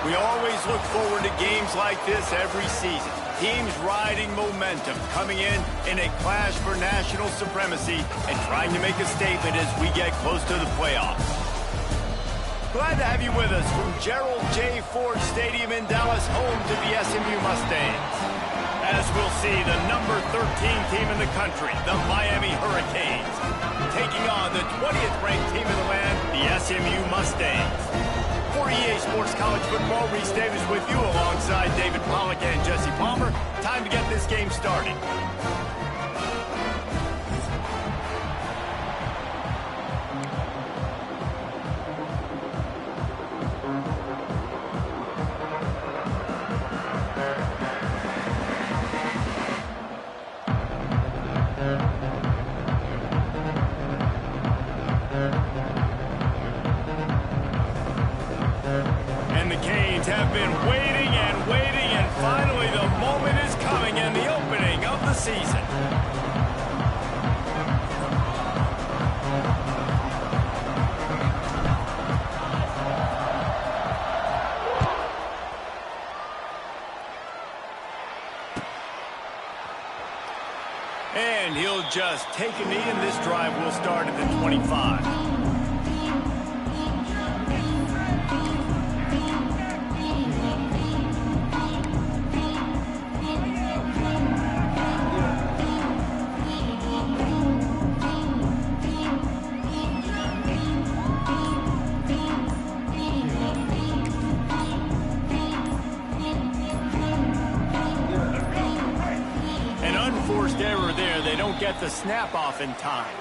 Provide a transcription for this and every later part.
We always look forward to games like this every season. Teams riding momentum, coming in a clash for national supremacy and trying to make a statement as we get close to the playoffs. Glad to have you with us from Gerald J. Ford Stadium in Dallas, home to the SMU Mustangs. As we'll see, the number 13 team in the country, the Miami Hurricanes, taking on the 20th ranked team in the land, the SMU Mustangs. For EA Sports College Football, Reese Davis with you alongside David Pollack and Jesse Palmer. Time to get this game started. Have been waiting and finally the moment is coming in the opening of the season. And he'll just take a knee, and this drive will start at the 25. Error there. They don't get the snap off in time.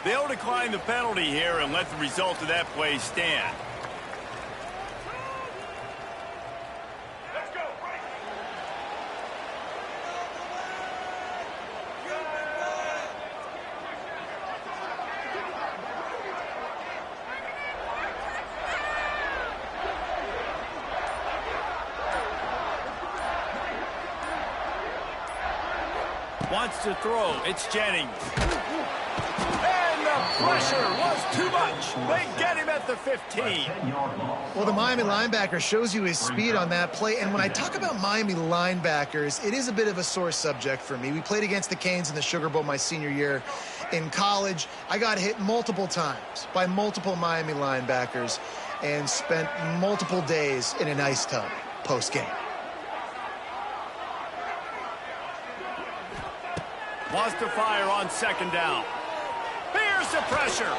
They'll decline the penalty here and let the result of that play stand. Wants to throw. It's Jennings. And the pressure was too much. They get him at the 15. Well, the Miami linebacker shows you his speed on that play. And when I talk about Miami linebackers, it is a bit of a sore subject for me. We played against the Canes in the Sugar Bowl my senior year in college. I got hit multiple times by multiple Miami linebackers and spent multiple days in an ice tub post-game. Wants to fire on second down. Here's the pressure.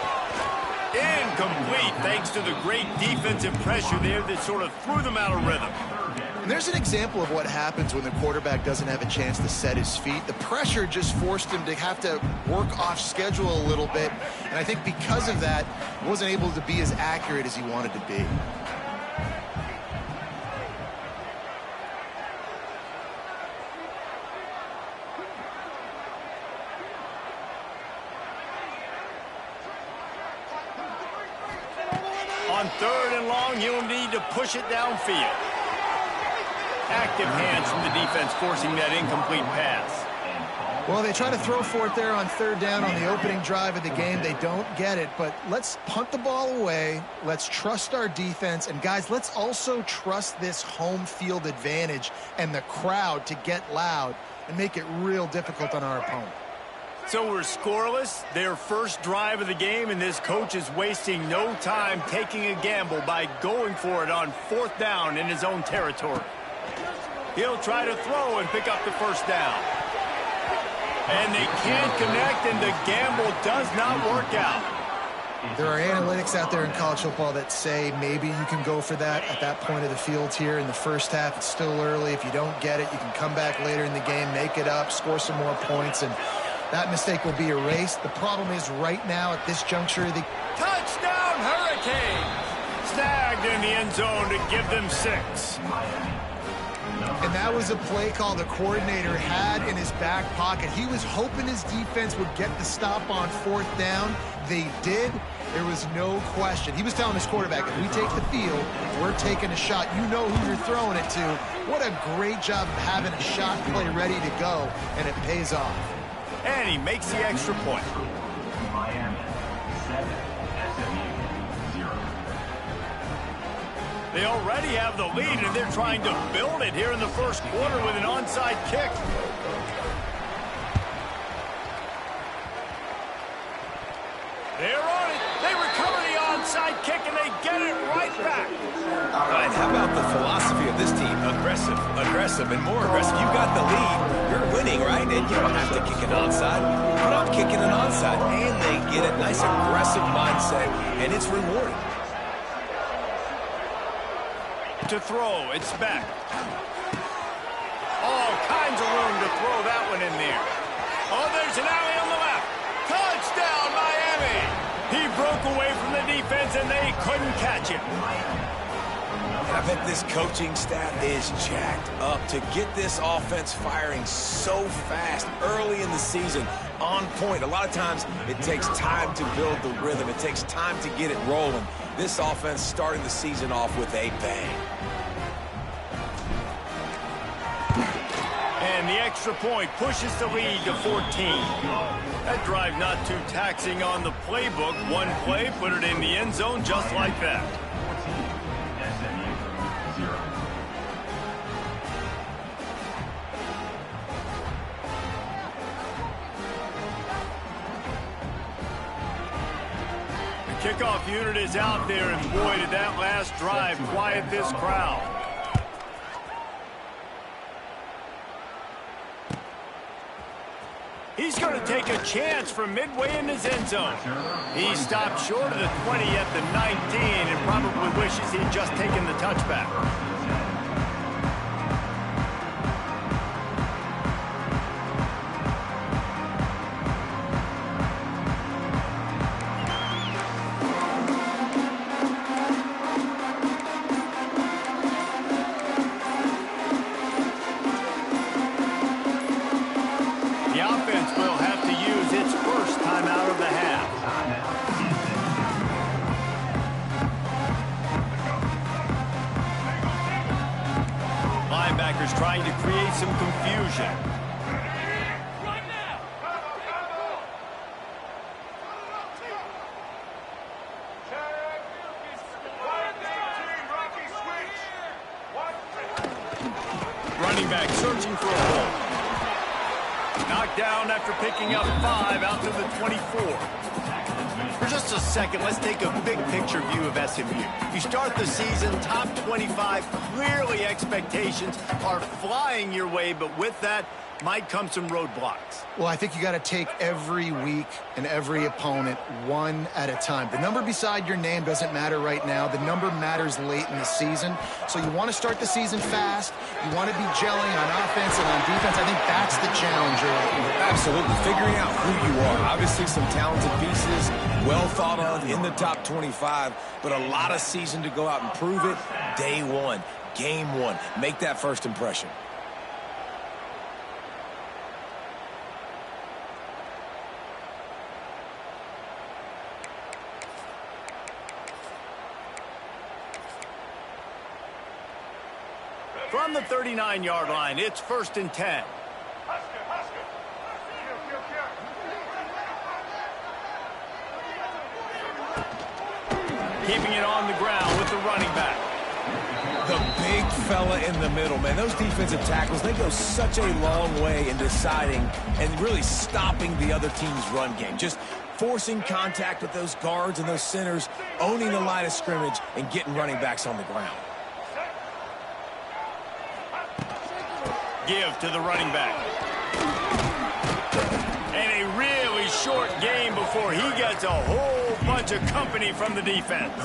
Incomplete, thanks to the great defensive pressure there that sort of threw them out of rhythm. And there's an example of what happens when the quarterback doesn't have a chance to set his feet. The pressure just forced him to have to work off schedule a little bit. And I think because of that, he wasn't able to be as accurate as he wanted to be. On third and long, he'll need to push it downfield. Active hands from the defense forcing that incomplete pass. Well, they try to throw for it there on third down on the opening drive of the game. They don't get it, but let's punt the ball away. Let's trust our defense. And, guys, let's also trust this home field advantage and the crowd to get loud and make it real difficult on our opponent. So we're scoreless, their first drive of the game, and this coach is wasting no time taking a gamble by going for it on fourth down in his own territory. He'll try to throw and pick up the first down. And they can't connect, and the gamble does not work out. There are analytics out there in college football that say maybe you can go for that at that point of the field here in the first half. It's still early. If you don't get it, you can come back later in the game, make it up, score some more points, and that mistake will be erased. The problem is right now at this juncture, the touchdown Hurricanes! Snagged in the end zone to give them 6. And that was a play call the coordinator had in his back pocket. He was hoping his defense would get the stop on fourth down. They did. There was no question. He was telling his quarterback, if we take the field, we're taking a shot. You know who you're throwing it to. What a great job of having a shot play ready to go, and it pays off. And he makes the extra point. Miami 7, SMU 0. They already have the lead, and they're trying to build it here in the first quarter with an onside kick. They're on it. They recover the onside kick, and they get it right back. All right, how about the philosophy of this team? Aggressive, aggressive, and more aggressive. You got the lead. You're winning, right? And you don't have to kick an onside. But I'm kicking an onside. And they get a nice aggressive mindset, and it's rewarding. To throw, it's back. All kinds of room to throw that one in there. Oh, there's an alley on the left. Touchdown, Miami. He broke away from the defense, and they couldn't catch him. I bet this coaching staff is jacked up to get this offense firing so fast early in the season, on point. A lot of times it takes time to build the rhythm. It takes time to get it rolling. This offense starting the season off with a bang. And the extra point pushes the lead to 14. That drive not too taxing on the playbook. One play, put it in the end zone just like that. The kickoff unit is out there, and boy, did that last drive quiet this crowd. He's going to take a chance from midway in his end zone. He stopped short of the 20 at the 19 and probably wishes he'd just taken the touchback. Trying to create some confusion. Running back searching for a hole. Knocked down after picking up 5 out to the 24. For just a second, let's take a big picture view of SMU. You start the season top 25, clearly expectations are flying your way, but with that might come some roadblocks. Well, I think you got to take every week and every opponent one at a time. The number beside your name doesn't matter right now. The number matters late in the season. So you want to start the season fast. You want to be gelling on offense and on defense. I think that's the challenge. Absolutely. Figuring out who you are. Obviously some talented pieces, well thought of in the top 25, but a lot of season to go out and prove it. Day one, game one. Make that first impression. From the 39-yard line, it's 1st and 10. Keeping it on the ground with the running back. The big fella in the middle, man. Those defensive tackles, they go such a long way in deciding and really stopping the other team's run game. Just forcing contact with those guards and those centers, owning the line of scrimmage, and getting running backs on the ground. Give to the running back. And a really short game before he gets a whole bunch of company from the defense.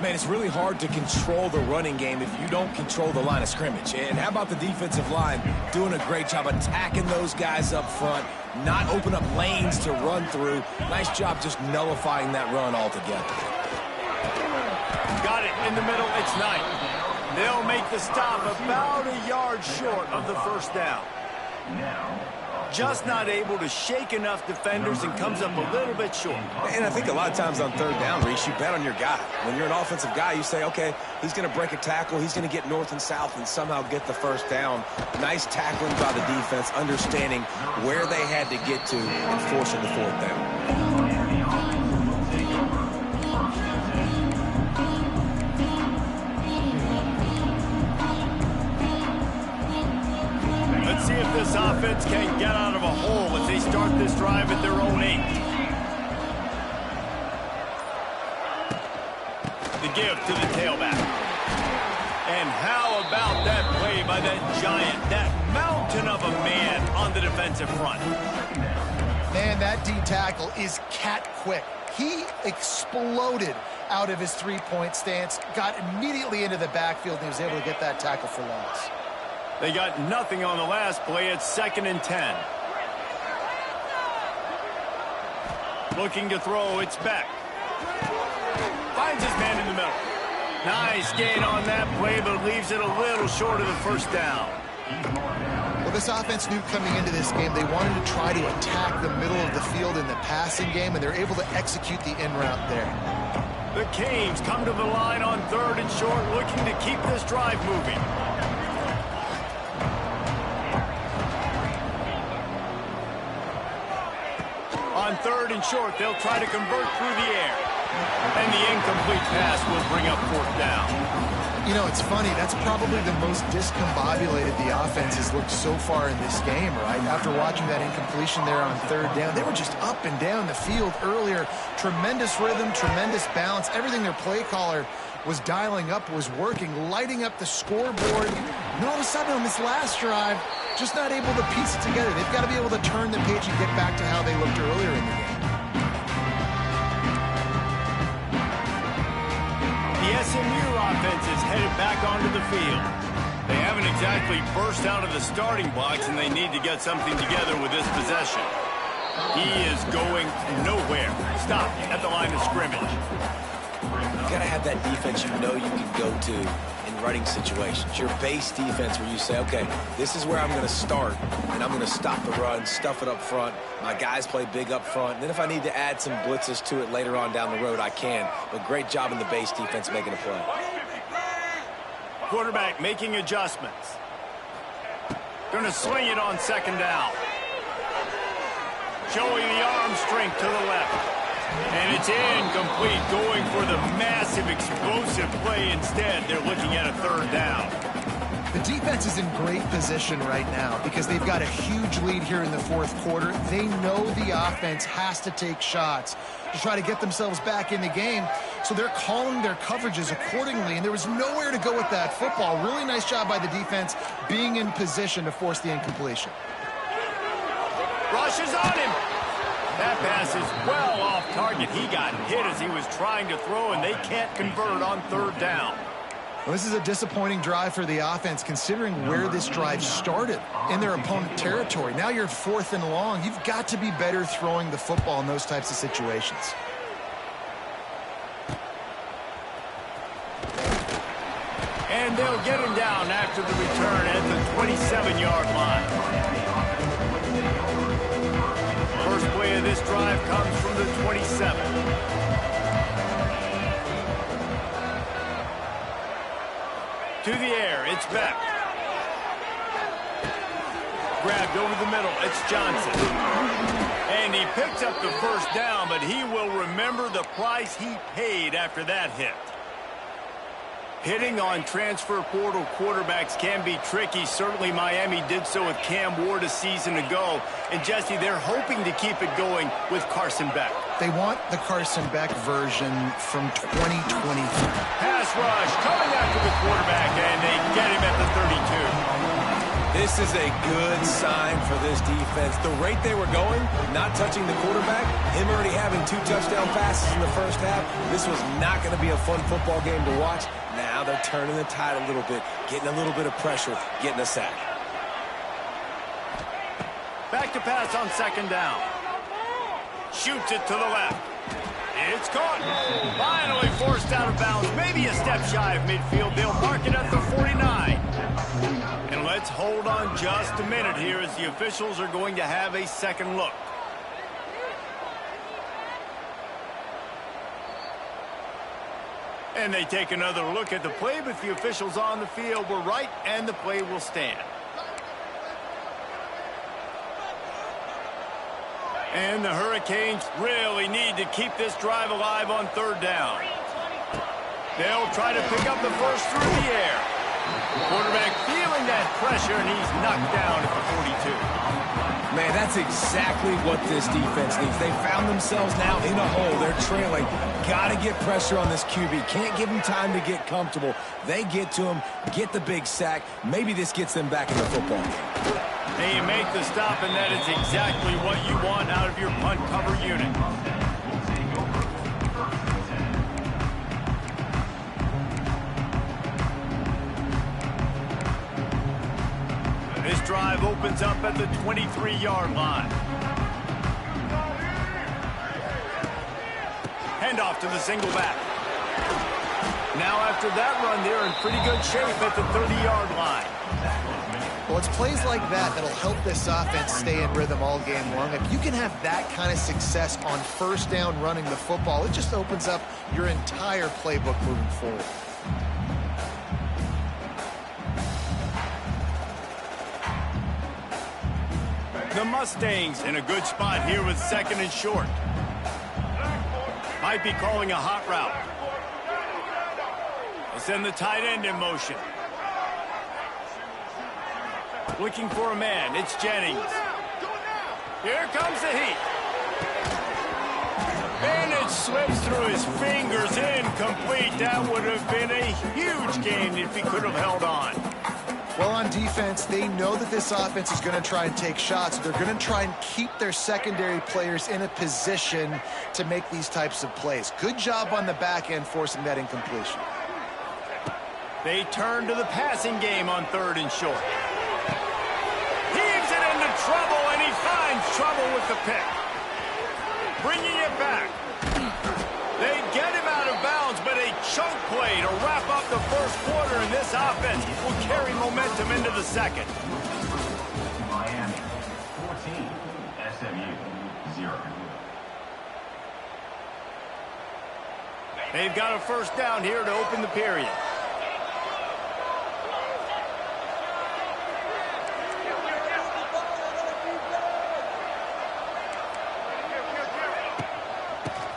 Man, it's really hard to control the running game if you don't control the line of scrimmage. And how about the defensive line doing a great job attacking those guys up front, not open up lanes to run through. Nice job just nullifying that run altogether. Got it in the middle. It's Knight. They'll make the stop about a yard short of the first down. Just not able to shake enough defenders and comes up a little bit short. And I think a lot of times on 3rd down, Reese, you bet on your guy. When you're an offensive guy, you say, okay, he's going to break a tackle, he's going to get north and south and somehow get the first down. Nice tackling by the defense, understanding where they had to get to and forcing the 4th down. the give to the tailback. And how about that play by that giant, that mountain of a man on the defensive front? Man, that D tackle is cat quick. He exploded out of his three-point stance, got immediately into the backfield, and he was able to get that tackle for loss. They got nothing on the last play. It's 2nd and 10. Looking to throw, it's Beck. Finds his man in the middle. Nice gain on that play, but leaves it a little short of the first down. Well, this offense knew coming into this game they wanted to try to attack the middle of the field in the passing game, and they're able to execute the in route there. The Canes come to the line on 3rd and short, looking to keep this drive moving. On 3rd and short, they'll try to convert through the air. And the incomplete pass will bring up 4th down. You know, it's funny. That's probably the most discombobulated the offense has looked so far in this game, right? After watching that incompletion there on 3rd down, they were just up and down the field earlier. Tremendous rhythm, tremendous balance. Everything their play caller was dialing up was working, lighting up the scoreboard. And all of a sudden on this last drive, just not able to piece it together. They've got to be able to turn the page and get back to how they looked earlier in the game. The SMU offense is headed back onto the field. They haven't exactly burst out of the starting blocks, and they need to get something together with this possession. He is going nowhere. Stop at the line of scrimmage. You gotta have that defense you know you can go to in running situations. Your base defense where you say, okay, this is where I'm going to start, and I'm going to stop the run, stuff it up front. My guys play big up front. And then if I need to add some blitzes to it later on down the road, I can. But great job in the base defense making a play. Quarterback making adjustments. Going to swing it on 2nd down. Showing the arm strength to the left. And it's incomplete, going for the massive explosive play instead. They're looking at a 3rd down. The defense is in great position right now because they've got a huge lead here in the 4th quarter. They know the offense has to take shots to try to get themselves back in the game. So they're calling their coverages accordingly, and there was nowhere to go with that football. Really nice job by the defense being in position to force the incompletion. Rushes on him. That pass is well off target. He got hit as he was trying to throw, and they can't convert on 3rd down. Well, this is a disappointing drive for the offense, considering where this drive started in their opponent territory. Now you're 4th and long. You've got to be better throwing the football in those types of situations. And they'll get him down after the return at the 27-yard line. First play of this drive comes from the 27. To the air, it's Beck. Grabbed over the middle, it's Johnson. And he picks up the 1st down, but he will remember the price he paid after that hit. Hitting on transfer portal quarterbacks can be tricky. Certainly Miami did so with Cam Ward a season ago. And Jesse, they're hoping to keep it going with Carson Beck. They want the Carson Beck version from 2023. Pass rush coming after the quarterback, and they get him at the 32. This is a good sign for this defense. The rate they were going, not touching the quarterback, him already having 2 touchdown passes in the first half, this was not going to be a fun football game to watch. Now they're turning the tide a little bit, getting a little bit of pressure, getting a sack. Back to pass on 2nd down. Shoots it to the left. It's caught. Finally forced out of bounds. Maybe a step shy of midfield. They'll mark it at the 49. And let's hold on just a minute here as the officials are going to have a second look. And they take another look at the play, but the officials on the field were right, and the play will stand. And the Hurricanes really need to keep this drive alive on 3rd down. They'll try to pick up the first through the air. Quarterback feeling that pressure, and he's knocked down at the 42. Man, that's exactly what this defense needs. They found themselves now in a hole. They're trailing. Got to get pressure on this QB. Can't give him time to get comfortable. They get to him, get the big sack. Maybe this gets them back in the football game. And you make the stop, and that is exactly what you want out of your punt cover unit. This drive opens up at the 23-yard line. Handoff to the single back. Now after that run, they're in pretty good shape at the 30-yard line. Well, it's plays like that that'll help this offense stay in rhythm all game long. If you can have that kind of success on first down running the football, it just opens up your entire playbook moving forward. The Mustangs in a good spot here with 2nd and short. Might be calling a hot route. They'll send the tight end in motion. Looking for a man. It's Jennings. Here comes the heat. And it slips through his fingers. Incomplete. That would have been a huge gain if he could have held on. Well, on defense, they know that this offense is going to try and take shots. They're going to try and keep their secondary players in a position to make these types of plays. Good job on the back end forcing that incompletion. They turn to the passing game on 3rd and short. Heaves it into trouble, and he finds trouble with the pick. Bringing it back. They get him out of bounds, but a chunk play to wrap up the first quarter, and this offense will carry momentum into the second. Miami, 14, SMU, 0. They've got a first down here to open the period.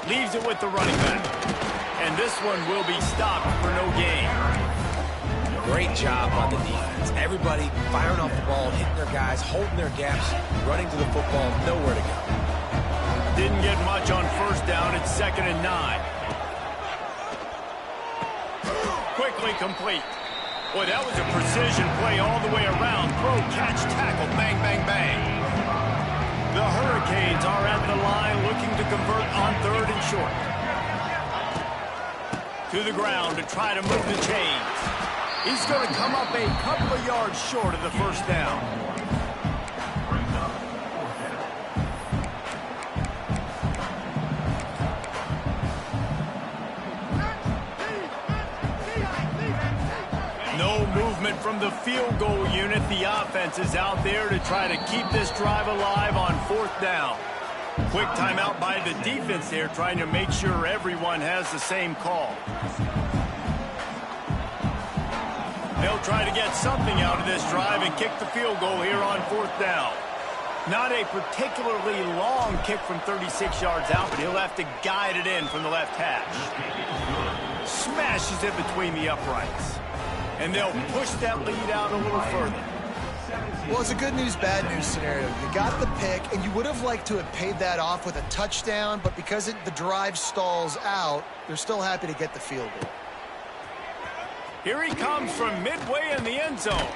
Leaves it with the running back. And this one will be stopped for no gain. Great job on the defense. Everybody firing off the ball, hitting their guys, holding their gaps, running to the football, nowhere to go. Didn't get much on first down. It's 2nd and 9. Quickly complete. Boy, that was a precision play all the way around. Throw, catch, tackle, bang, bang, bang. The Hurricanes are at the line looking to convert on 3rd and short. To the ground to try to move the chains. He's going to come up a couple of yards short of the first down. No movement from the field goal unit. The offense is out there to try to keep this drive alive on 4th down. Quick timeout by the defense there, trying to make sure everyone has the same call. They'll try to get something out of this drive and kick the field goal here on 4th down. Not a particularly long kick from 36 yards out, but he'll have to guide it in from the left hash. Smashes it between the uprights. And they'll push that lead out a little further. Well, it's a good news, bad news scenario. You got the pick, and you would have liked to have paid that off with a touchdown, but because the drive stalls out, they're still happy to get the field goal. Here he comes from midway in the end zone.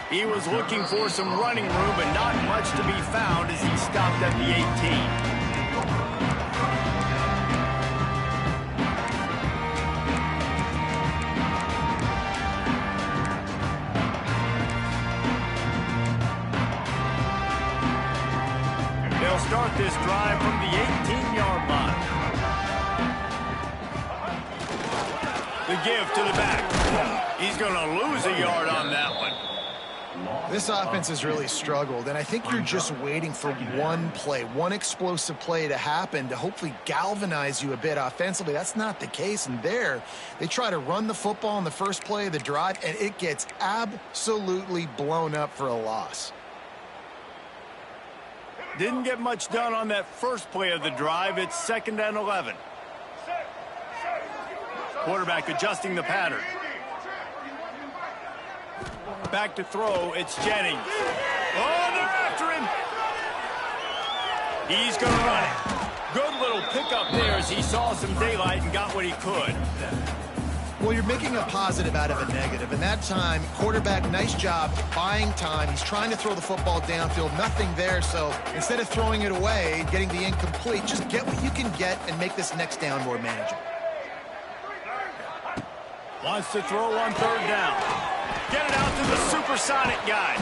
He was looking for some running room, but not much to be found as he stopped at the 18. They'll start this drive from the 18-yard line. The give to the back. He's going to lose a yard on that one. This offense has really struggled, and I think you're just waiting for one play, one explosive play to happen to hopefully galvanize you a bit offensively. That's not the case, and there they try to run the football in the first play of the drive, and it gets absolutely blown up for a loss. Didn't get much done on that first play of the drive. It's 2nd and 11. Quarterback adjusting the pattern. Back to throw, it's Jennings. Oh, they're after him. He's going to run it. Good little pickup there as he saw some daylight and got what he could. Well, you're making a positive out of a negative. And that time, quarterback, nice job buying time. He's trying to throw the football downfield. Nothing there. So instead of throwing it away, getting the incomplete, just get what you can get and make this next down more manageable. Wants to throw on third down. Get it out to the supersonic guy.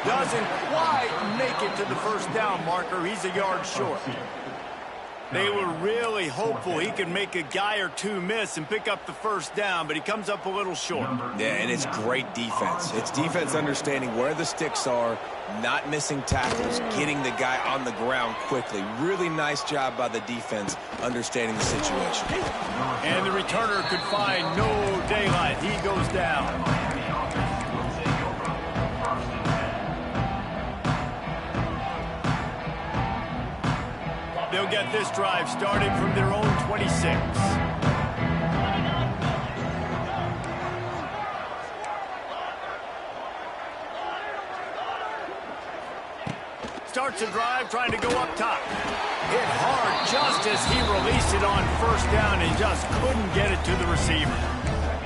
Doesn't quite make it to the first down marker. He's a yard short. They were really hopeful he could make a guy or two miss and pick up the first down, but he comes up a little short. Yeah, and it's great defense. It's defense understanding where the sticks are, not missing tackles, getting the guy on the ground quickly. Really nice job by the defense understanding the situation. And the returner could find no daylight. He goes down. They'll get this drive started from their own 26. Starts a drive trying to go up top. Hit hard just as he released it on first down and just couldn't get it to the receiver.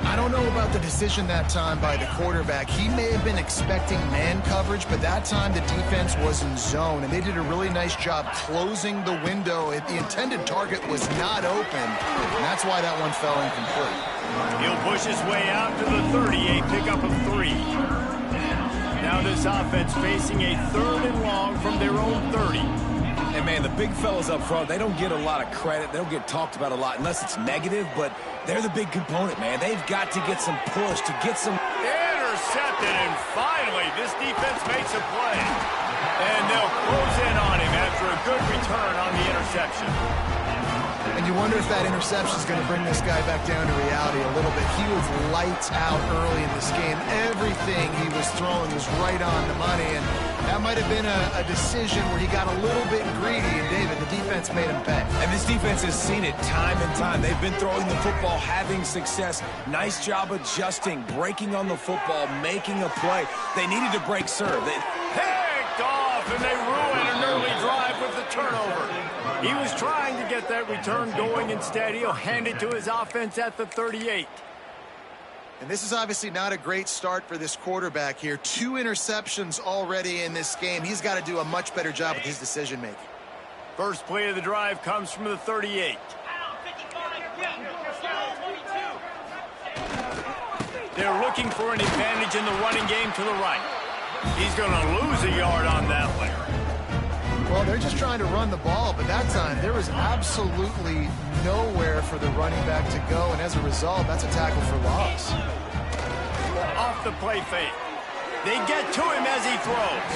I don't know about the decision that time by the quarterback. He may have been expecting man coverage, but that time the defense was in zone, and they did a really nice job closing the window. The intended target was not open, and that's why that one fell incomplete. He'll push his way out to the 30, a pickup of 3. Now this offense facing a 3rd and long from their own 30. And, man, the big fellas up front, they don't get a lot of credit. They don't get talked about a lot unless it's negative, but they're the big component, man. They've got to get some push, to get some... Intercepted, and finally, this defense makes a play. And they'll close in on him after a good return on the interception. And you wonder if that interception is going to bring this guy back down to reality a little bit. He was lights out early in this game. Everything he was throwing was right on the money, and that might have been a decision where he got a little bit greedy, and David, the defense made him pay. And this defense has seen it time and time. They've been throwing the football, having success. Nice job adjusting, breaking on the football, making a play. They needed to break serve. Picked off, and they ruined an early drive with the turnover. He was trying to get that return going. Instead, he'll hand it to his offense at the 38. And this is obviously not a great start for this quarterback here. 2 interceptions already in this game. He's got to do a much better job with his decision-making. First play of the drive comes from the 38. They're looking for an advantage in the running game to the right. He's going to lose a yard on that one. Well, they're just trying to run the ball, but that time there was absolutely nowhere for the running back to go, and as a result, that's a tackle for loss. Off the play fake. They get to him as he throws.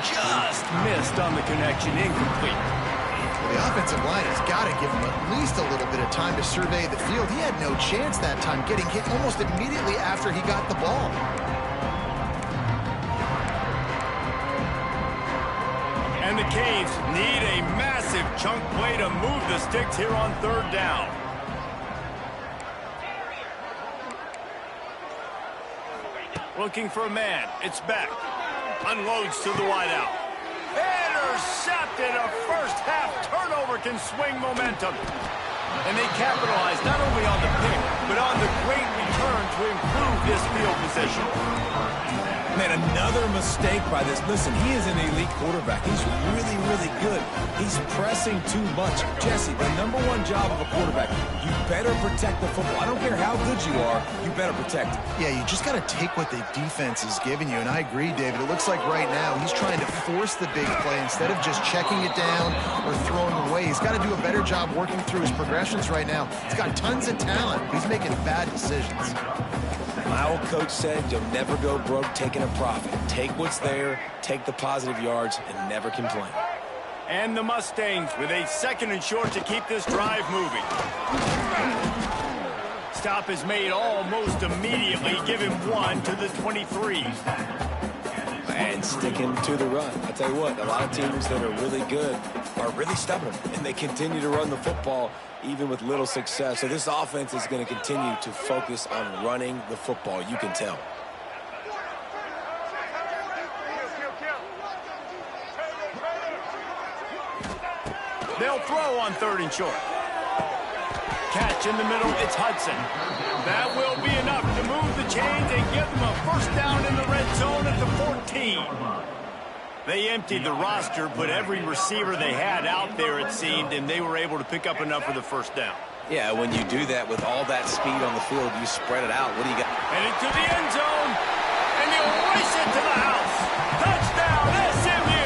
Just missed on the connection, incomplete. Well, the offensive line has got to give him at least a little bit of time to survey the field. He had no chance that time, getting hit almost immediately after he got the ball. And the Canes need a massive chunk play to move the sticks here on third down. Looking for a man. It's Beck. Unloads to the wideout. Intercepted. A first-half turnover can swing momentum. And they capitalize not only on the pick, but on the great return to improve this field position. Man, another mistake by this. Listen, he is an elite quarterback. He's really, really good. He's pressing too much. Jesse, the #1 job of a quarterback, you better protect the football. I don't care how good you are, you better protect it. Yeah, you just got to take what the defense is giving you, and I agree, David. It looks like right now he's trying to force the big play instead of just checking it down or throwing away. He's got to do a better job working through his progressions right now. He's got tons of talent. He's making bad decisions. My old coach said you'll never go broke taking a profit. Take what's there, take the positive yards, and never complain. And the Mustangs with a 2nd and short to keep this drive moving. Stop is made almost immediately. Give him 1 to the 23. And sticking to the run. I tell you what, a lot of teams that are really good are really stubborn, and they continue to run the football even with little success. So this offense is going to continue to focus on running the football. You can tell. throw on 3rd and short. Catch in the middle, it's Hudson. That will be enough to move the chains and give them a first down in the red zone at the 14. They emptied the roster, put every receiver they had out there, it seemed, and they were able to pick up enough for the first down. Yeah, when you do that with all that speed on the field, you spread it out. What do you got? And into the end zone, and he'll race it to the house. Touchdown, SMU!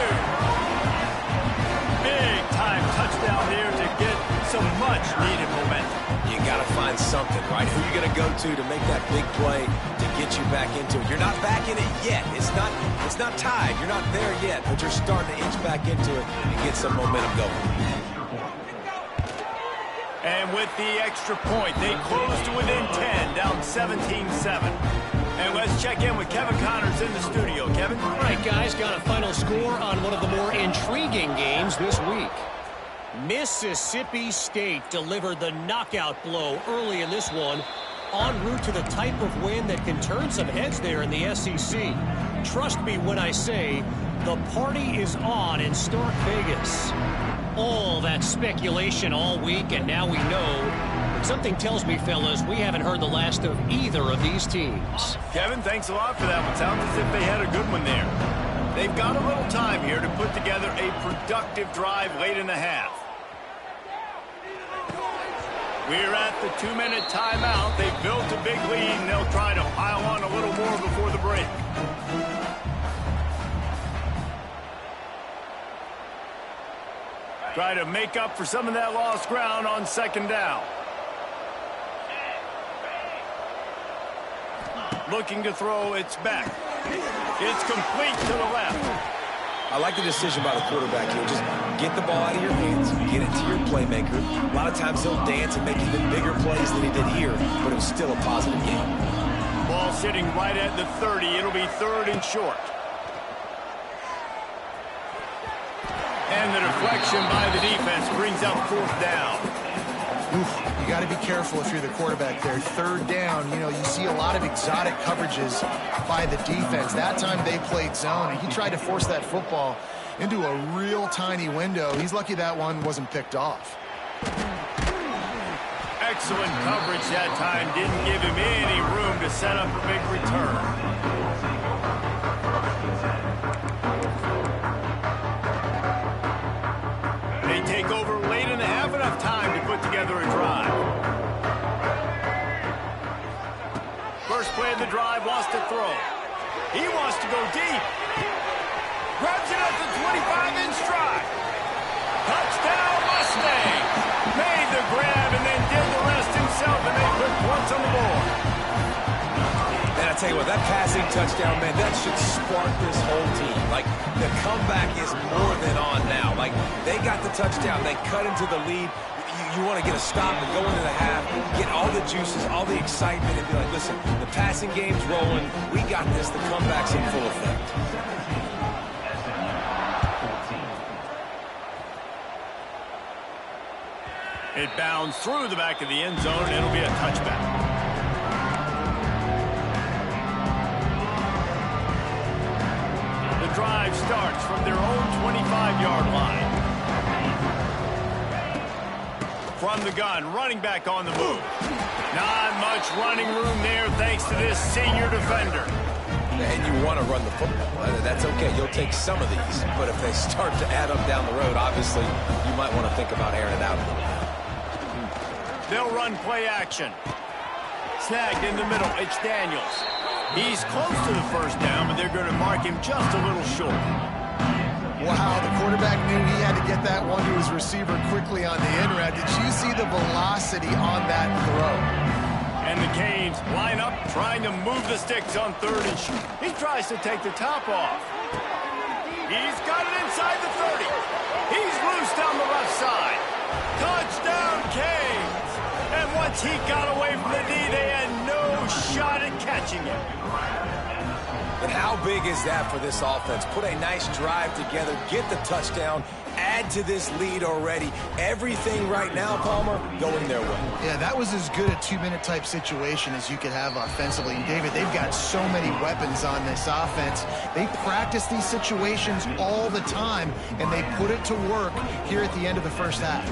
Big time touchdown here to get some much-needed momentum. You got to find something, right? Who you going to go to make that big play to get you back into it? You're not back in it yet. It's not tied. You're not there yet, but you're starting to inch back into it and get some momentum going. And with the extra point, they close to within 10, down 17-7. And let's check in with Kevin Connors in the studio. Kevin? All right, guys, got a final score on one of the more intriguing games this week. Mississippi State delivered the knockout blow early in this one, en route to the type of win that can turn some heads there in the SEC. Trust me when I say the party is on in Stark Vegas. All that speculation all week, and now we know. But something tells me, fellas, we haven't heard the last of either of these teams. Kevin, thanks a lot for that one. Sounds as if they had a good one there. They've got a little time here to put together a productive drive late in the half. We're at the 2-minute timeout. They've built a big lead, and they'll try to pile on a little more before the break. Try to make up for some of that lost ground on 2nd down. Looking to throw, it's back. It's complete to the left. I like the decision by the quarterback here. Just get the ball out of your hands, get it to your playmaker. A lot of times he'll dance and make even bigger plays than he did here, but it was still a positive game. Ball sitting right at the 30. It'll be 3rd and short. And the deflection by the defense brings up 4th down. Oof, you got to be careful if you're the quarterback there. 3rd down, you see a lot of exotic coverages by the defense. That time they played zone, and he tried to force that football into a real tiny window. He's lucky that one wasn't picked off. Excellent coverage that time. Didn't give him any room to set up a big return. They take over late in the half, enough time to put together a drive. First play of the drive, wants to throw. He wants to go deep. Grabs it at the 25-inch stride. Touchdown, Mustang. Made the grab and then did the rest himself, and they put points on the board. And I tell you what, that passing touchdown, man, that should spark this whole team. Like, the comeback is more than on now. Like, they got the touchdown. They cut into the lead. You want to get a stop and go into the half, get all the juices, all the excitement, and be like, listen, the passing game's rolling. We got this. The comeback's in full effect. It bounds through the back of the end zone, and it'll be a touchback. The drive starts from their own 25-yard line. From the gun, running back on the move. Not much running room there thanks to this senior defender. And you want to run the football. That's okay. You'll take some of these. But if they start to add up down the road, obviously, you might want to think about airing it out a little bit. They'll run play action. Snagged in the middle, it's Daniels. He's close to the first down, but they're going to mark him just a little short. Wow, the quarterback knew he had to get that one to his receiver quickly on the in route. Did you see the velocity on that throw? And the Canes line up, trying to move the sticks on 3rd and short. He tries to take the top off. He's got it inside the 30. He's loose down the left side. Touchdown, Canes! And once he got away from the D, they had no shot at catching him. And how big is that for this offense? Put a nice drive together, get the touchdown, add to this lead already. Everything right now, Palmer, going their way. Yeah, that was as good a 2-minute type situation as you could have offensively. And David, they've got so many weapons on this offense. They practice these situations all the time, and they put it to work here at the end of the first half.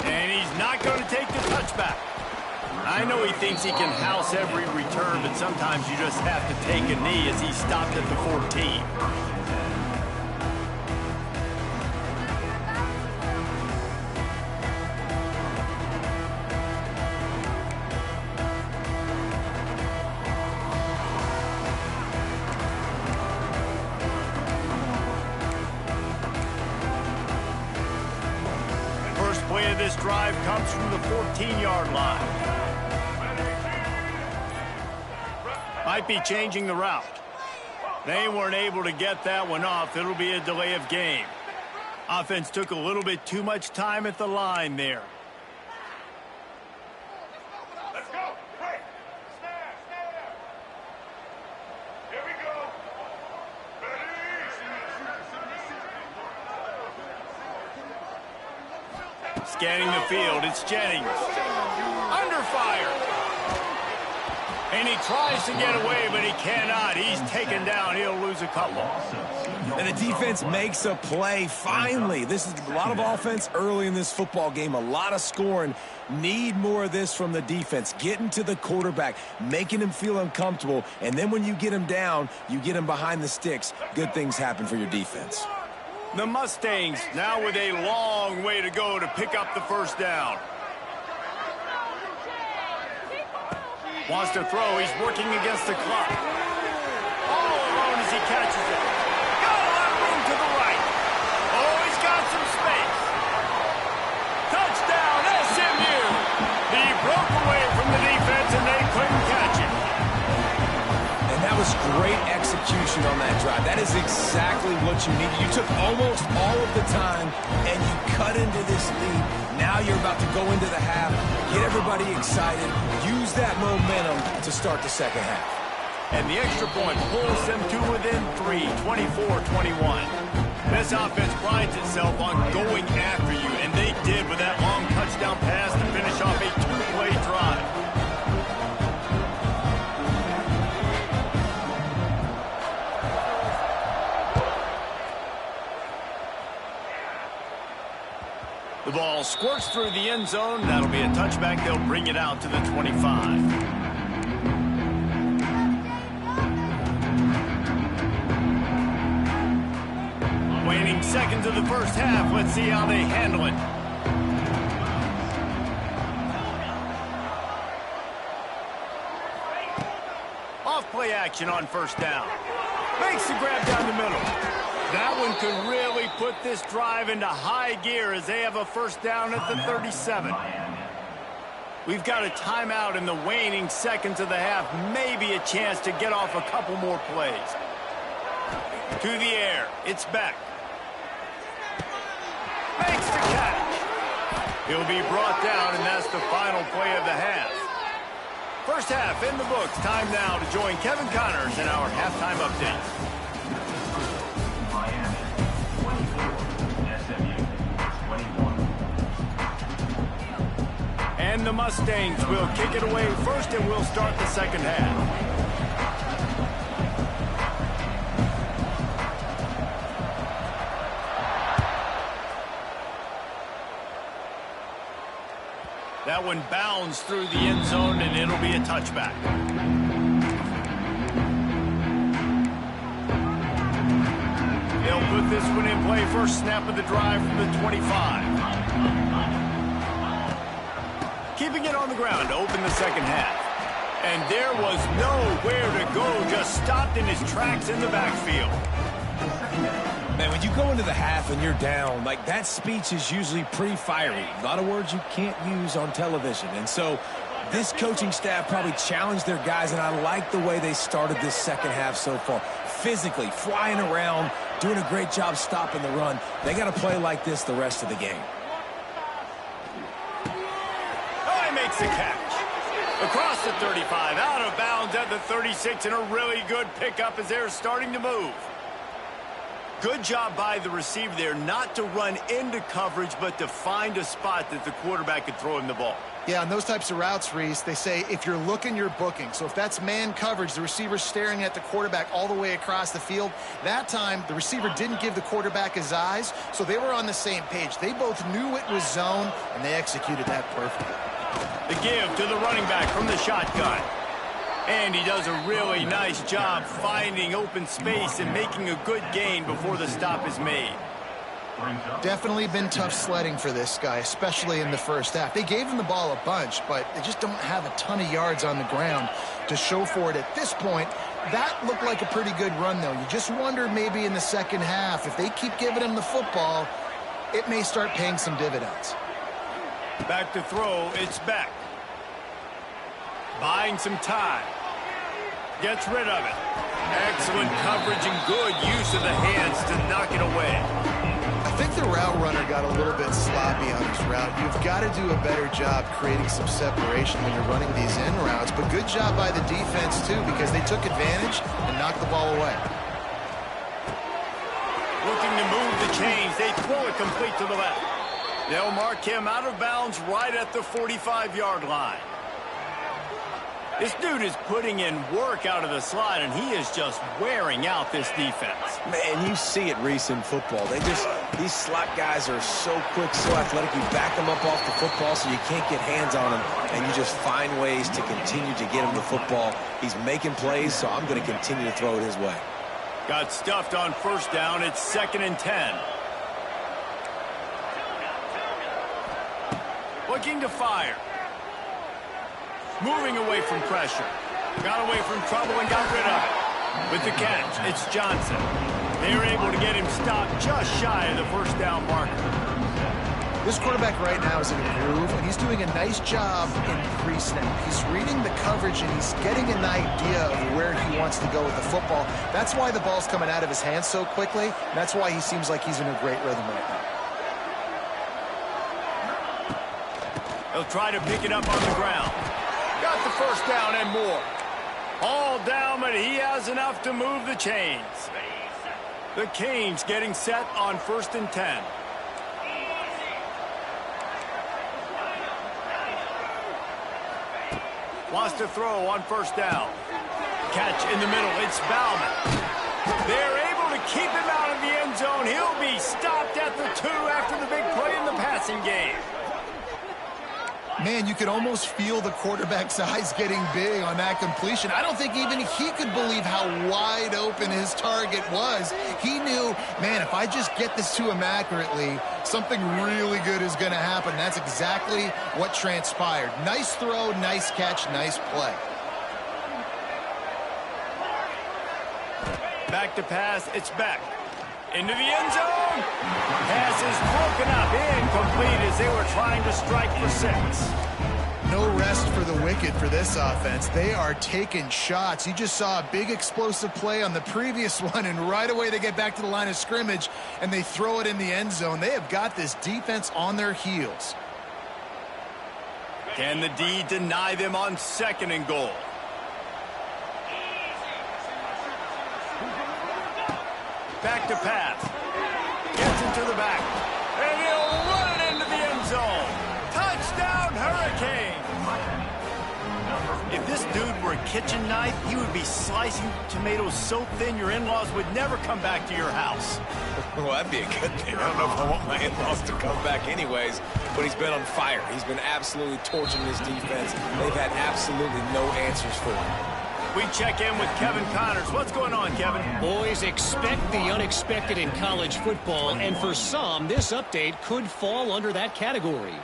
And he's not going to take the touchback. I know he thinks he can house every return, but sometimes you just have to take a knee as he stopped at the 14. First play of this drive comes from the 14-yard line. Might be changing the route. They weren't able to get that one off. It'll be a delay of game. Offense took a little bit too much time at the line there. Let's go. Hey, snap. Here we go. Ready? Scanning the field, it's Jennings. Under fire. And he tries to get away, but he cannot. He's taken down. He'll lose a couple. And the defense makes a play. Finally, this is a lot of offense early in this football game, a lot of scoring. Need more of this from the defense. Getting to the quarterback, making him feel uncomfortable, and then when you get him down, you get him behind the sticks. Good things happen for your defense. The Mustangs now with a long way to go to pick up the first down. Wants to throw. He's working against the clock. All alone as he catches it. Got a lot of room to the right. Oh, he's got some space. Touchdown, SMU. He broke away from the defense, and they couldn't catch it. And that was great execution on that drive. That is exactly what you needed. You took almost all of the time, and you cut into this lead. Now you're about to go into the half, get everybody excited, use that momentum to start the second half. And the extra point pulls them to within 3, 24-21. This offense prides itself on going after you, and they did with that long touchdown pass to finish off a 2-play drive. The ball squirts through the end zone. That'll be a touchback. They'll bring it out to the 25. Waning seconds of the first half. Let's see how they handle it. Off play action on first down. Makes the grab down the middle. That one could really put this drive into high gear as they have a first down at the 37. We've got a timeout in the waning seconds of the half. Maybe a chance to get off a couple more plays. To the air. It's Beck. Makes the catch. He'll be brought down, and that's the final play of the half. First half in the books. Time now to join Kevin Connors in our halftime update. And the Mustangs will kick it away first, and we'll start the second half. That one bounds through the end zone, and it'll be a touchback. They'll put this one in play first snap of the drive from the 25. Keeping it on the ground to open the second half. And there was nowhere to go, just stopped in his tracks in the backfield. Man, when you go into the half and you're down, like that speech is usually pretty fiery. A lot of words you can't use on television. And so this coaching staff probably challenged their guys, and I like the way they started this second half so far. Physically, flying around, doing a great job stopping the run. They got to play like this the rest of the game. makes the catch. Across the 35, out of bounds at the 36, and a really good pickup as they're starting to move. Good job by the receiver there not to run into coverage, but to find a spot that the quarterback could throw him the ball. Yeah, on those types of routes, Reese, they say if you're looking, you're booking. So if that's man coverage, the receiver's staring at the quarterback all the way across the field. That time, the receiver didn't give the quarterback his eyes, so they were on the same page. They both knew it was zone, and they executed that perfectly. The give to the running back from the shotgun. And he does a really nice job finding open space and making a good gain before the stop is made. Definitely been tough sledding for this guy, especially in the first half. They gave him the ball a bunch, but they just don't have a ton of yards on the ground to show for it at this point. That looked like a pretty good run, though. You just wonder maybe in the second half, if they keep giving him the football, it may start paying some dividends. Back to throw, it's Beck. Buying some time. Gets rid of it. Excellent coverage and good use of the hands to knock it away. I think the route runner got a little bit sloppy on his route. You've got to do a better job creating some separation when you're running these end routes. But good job by the defense, too, because they took advantage and knocked the ball away. Looking to move the chains. They throw it complete to the left. They'll mark him out of bounds right at the 45-yard line. This dude is putting in work out of the slot, and he is just wearing out this defense. Man, you see it, Reese, in football. These slot guys are so quick, so athletic. You back them up off the football so you can't get hands on them, and you just find ways to continue to get him the football. He's making plays, so I'm going to continue to throw it his way. Got stuffed on first down. It's 2nd and 10. Looking to fire. Moving away from pressure. Got away from trouble and got rid of it. With the catch, it's Johnson. They were able to get him stopped just shy of the first down marker. This quarterback right now is in a groove, and he's doing a nice job in pre-snap. He's reading the coverage, and he's getting an idea of where he wants to go with the football. That's why the ball's coming out of his hands so quickly. That's why he seems like he's in a great rhythm right now. He'll try to pick it up on the ground. Got the first down and more. All down, but he has enough to move the chains. The Canes getting set on 1st and 10. Wants to throw on first down. Catch in the middle. It's Bauman. They're able to keep him out of the end zone. He'll be stopped at the 2 after the big play in the passing game. Man, you could almost feel the quarterback's eyes getting big on that completion. I don't think even he could believe how wide open his target was. He knew, man, if I just get this to him accurately, something really good is going to happen. That's exactly what transpired. Nice throw, nice catch, nice play. Back to pass, it's Beck. Into the end zone. Pass is broken up, incomplete as they were trying to strike for 6. No rest for the wicked for this offense. They are taking shots. You just saw a big explosive play on the previous one, and right away they get back to the line of scrimmage, and they throw it in the end zone. They have got this defense on their heels. Can the D deny them on 2nd and goal? Back to pass. Gets into the back. And he'll run it into the end zone. Touchdown, Hurricane! If this dude were a kitchen knife, he would be slicing tomatoes so thin your in-laws would never come back to your house. Well, that'd be a good thing. I don't know if I want my in-laws to come back anyways, but he's been on fire. He's been absolutely torching this defense. They've had absolutely no answers for him. We check in with Kevin Connors. What's going on, Kevin? Boys, expect the unexpected in college football, and for some, this update could fall under that category.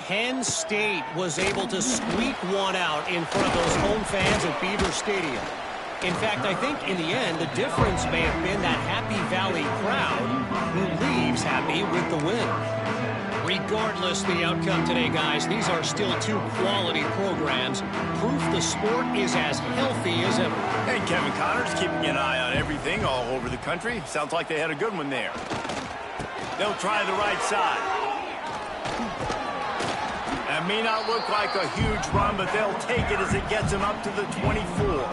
Penn State was able to squeak one out in front of those home fans at Beaver Stadium. In fact, I think in the end, the difference may have been that Happy Valley crowd who leaves happy with the win. Regardless the outcome today, guys, these are still 2 quality programs. Proof the sport is as healthy as ever. Hey, Kevin Connors keeping an eye on everything all over the country. Sounds like they had a good one there. They'll try the right side. That may not look like a huge run, but they'll take it as it gets them up to the 24.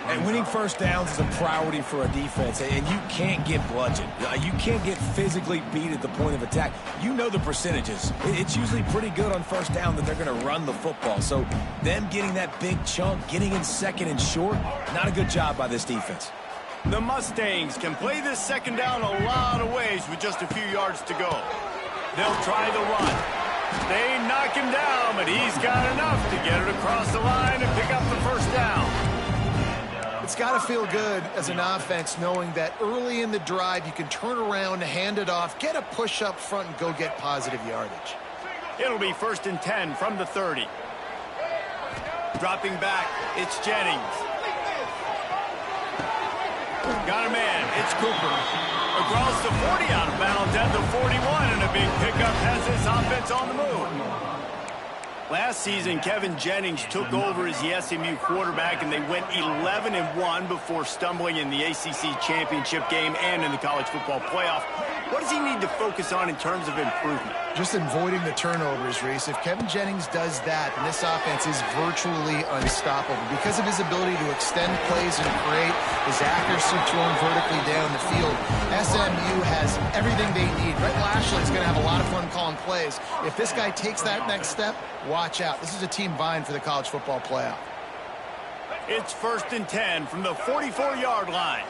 And winning first downs is a priority for a defense, and you can't get bludgeoned. You can't get physically beat at the point of attack. You know the percentages. It's usually pretty good on first down that they're going to run the football. So them getting that big chunk, getting in second and short, not a good job by this defense. The Mustangs can play this second down a lot of ways with just a few yards to go. They'll try the run. They knock him down, but he's got enough to get it across the line and pick up the first down. It's got to feel good as an offense knowing that early in the drive you can turn around, hand it off, get a push up front, and go get positive yardage. It'll be 1st and 10 from the 30. Dropping back, it's Jennings. Got a man, it's Cooper. Across the 40 out of bounds at the 41, and a big pickup has this offense on the move. Last season, Kevin Jennings took over as the SMU quarterback, and they went 11-1 before stumbling in the ACC championship game and in the college football playoff. What does he need to focus on in terms of improvement? Just avoiding the turnovers, Reese. If Kevin Jennings does that, then this offense is virtually unstoppable because of his ability to extend plays and create his accuracy throwing vertically down the field. SMU has everything they need. Brett Lashley is going to have a lot of fun calling plays. If this guy takes that next step, watch out. This is a team vying for the college football playoff. It's 1st and 10 from the 44-yard line.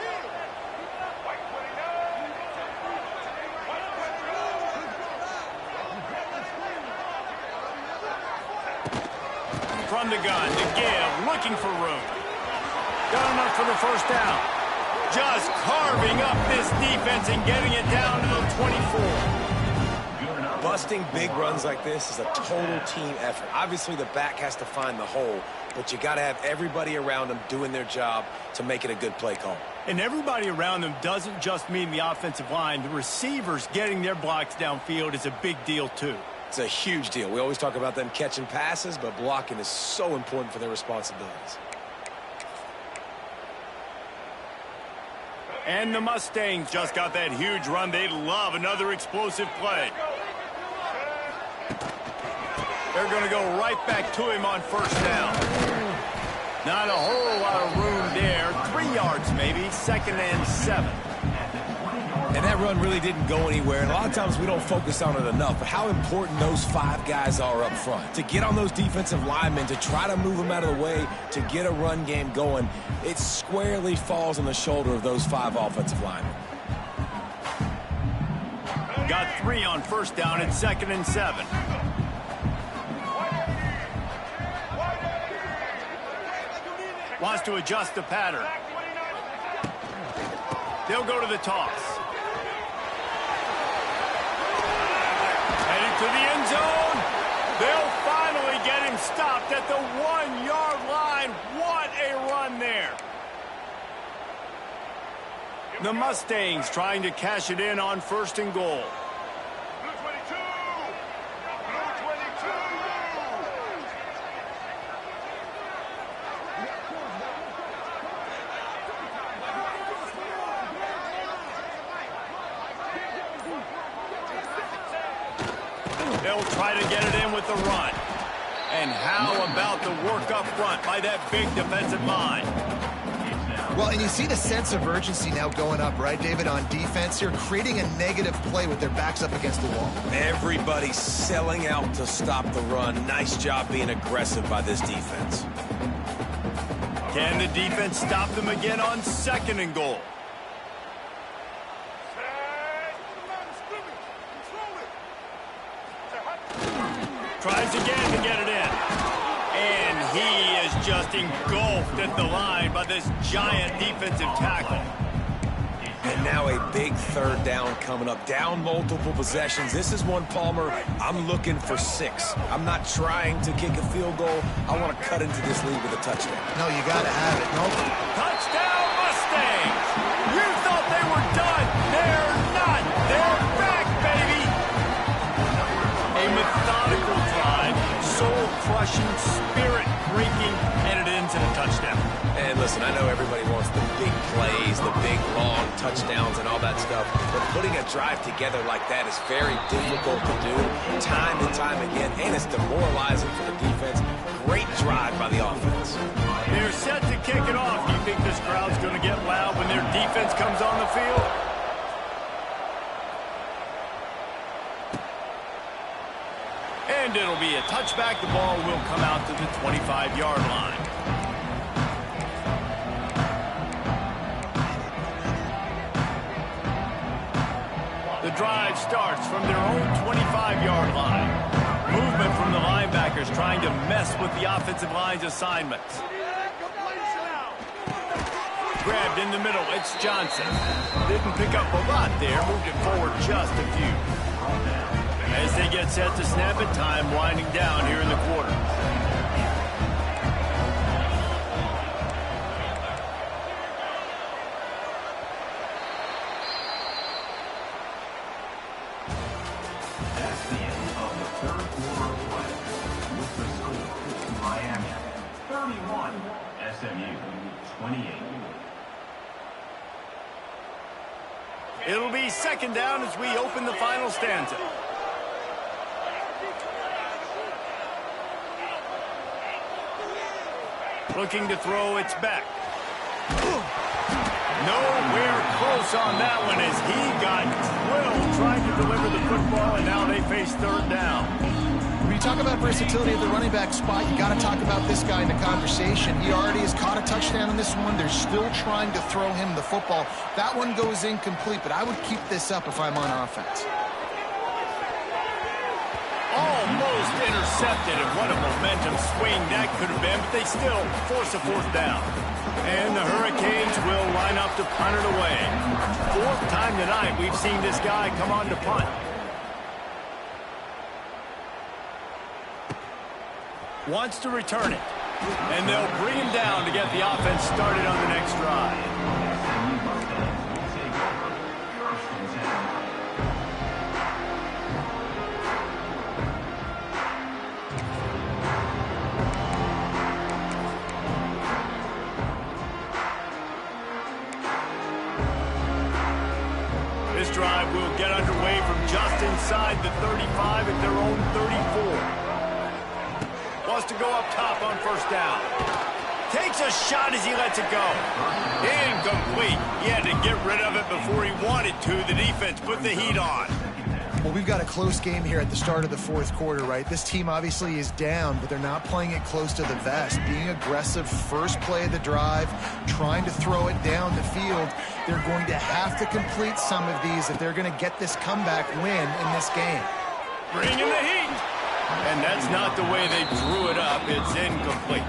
From the gun to give, looking for room. Got enough for the first down. Just carving up this defense and getting it down to the 24. Busting big runs like this is a total team effort. Obviously, the back has to find the hole, but you got to have everybody around them doing their job to make it a good play call. And everybody around them doesn't just mean the offensive line. The receivers getting their blocks downfield is a big deal, too. It's a huge deal. We always talk about them catching passes, but blocking is so important for their responsibilities. And the Mustangs just got that huge run. They'd love another explosive play. They're going to go right back to him on first down. Not a whole lot of room there. 3 yards maybe, 2nd and 7. And that run really didn't go anywhere, and a lot of times we don't focus on it enough, but how important those 5 guys are up front. To get on those defensive linemen, to try to move them out of the way, to get a run game going, it squarely falls on the shoulder of those 5 offensive linemen. Got 3 on first down at 2nd and 7. Wants to adjust the pattern. They'll go to the toss. Heading to the end zone. They'll finally get him stopped at the 1-yard line. What a run there. The Mustangs trying to cash it in on 1st and goal. Blue 22. Blue 22. They'll try to get it in with the run. And how about the work up front by that big defensive line? Well, and you see the sense of urgency now going up, right, David, on defense here, creating a negative play with their backs up against the wall. Everybody's selling out to stop the run. Nice job being aggressive by this defense. Can the defense stop them again on 2nd and goal? Tries again to get it in. And he is just engulfed at the line by this giant defensive tackle. And now a big 3rd down coming up. Down multiple possessions. This is one, Palmer, I'm looking for 6. I'm not trying to kick a field goal. I want to cut into this lead with a touchdown. No, you got to have it. Nope. Touchdown, Mustangs! You thought they were done. They're not. They're back, baby! A methodical drive, soul-crushing, spirit-breaking, and it ends in a touchdown. And listen, I know everybody wants the big plays plays, the big, long touchdowns and all that stuff. But putting a drive together like that is very difficult to do time and time again, and it's demoralizing for the defense. Great drive by the offense. They're set to kick it off. Do you think this crowd's going to get loud when their defense comes on the field? And it'll be a touchback. The ball will come out to the 25-yard line. The drive starts from their own 25-yard line. Movement from the linebackers trying to mess with the offensive line's assignments. Grabbed in the middle, it's Johnson. Didn't pick up a lot there, moved it forward just a few. As they get set to snap it, time winding down here in the quarter. That's the end of the third quarter of play. With the score, Miami 31, SMU 28. It'll be second down as we open the final stanza. Looking to throw, it's back. Nowhere close on that one as he got drilled trying to deliver the football, and now they face third down. When you talk about versatility at the running back spot, you got to talk about this guy in the conversation. He already has caught a touchdown in this one. They're still trying to throw him the football. That one goes incomplete, but I would keep this up if I'm on offense. Almost intercepted, and what a momentum swing that could have been, but they still force a fourth down. And the Hurricanes will line up to punt it away. Fourth time tonight we've seen this guy come on to punt. Wants to return it. And they'll bring him down to get the offense started on the next drive. This drive will get underway from just inside the 35 at their own 34. Wants to go up top on first down. Takes a shot as he lets it go. Incomplete. He had to get rid of it before he wanted to. The defense put the heat on. Well, we've got a close game here at the start of the fourth quarter, right? This team obviously is down, but they're not playing it close to the vest. Being aggressive, first play of the drive, trying to throw it down the field. They're going to have to complete some of these if they're going to get this comeback win in this game. Bringing the heat. And that's not the way they drew it up. It's incomplete.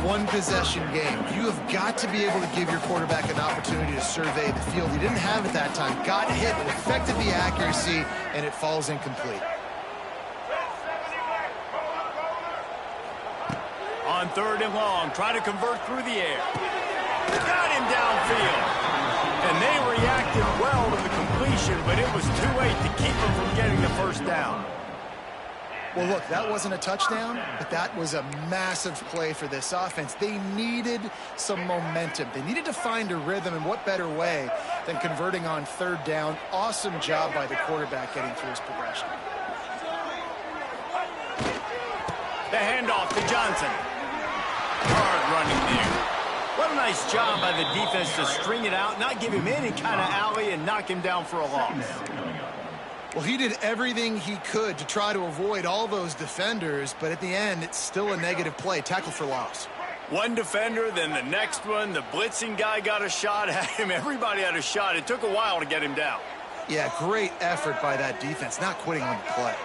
One possession game. You have got to be able to give your quarterback an opportunity to survey the field. He didn't have it that time. Got hit, it affected the accuracy, and it falls incomplete. On third and long, try to convert through the air. Got him downfield. And they reacted well to the completion, but it was too late to keep him from getting the first down. Well, look, that wasn't a touchdown, but that was a massive play for this offense. They needed some momentum. They needed to find a rhythm, and what better way than converting on third down. Awesome job by the quarterback getting through his progression. The handoff to Johnson. Hard running there. What a nice job by the defense to string it out, not give him any kind of alley, and knock him down for a loss. Well, he did everything he could to try to avoid all those defenders, but at the end, it's still a negative play. Tackle for loss. One defender, then the next one. The blitzing guy got a shot at him. Everybody had a shot. It took a while to get him down. Yeah, great effort by that defense, not quitting on the play.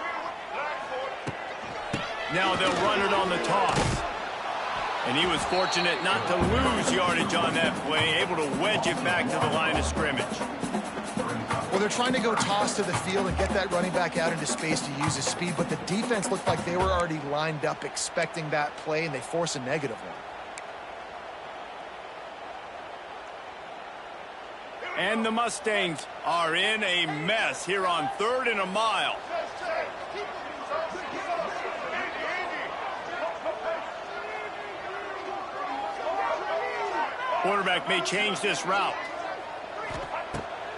Now they'll run it on the toss. And he was fortunate not to lose yardage on that play, able to wedge it back to the line of scrimmage. Well, they're trying to go toss to the field and get that running back out into space to use his speed, but the defense looked like they were already lined up expecting that play, and they force a negative one. And the Mustangs are in a mess here on third and a mile. Quarterback may change this route.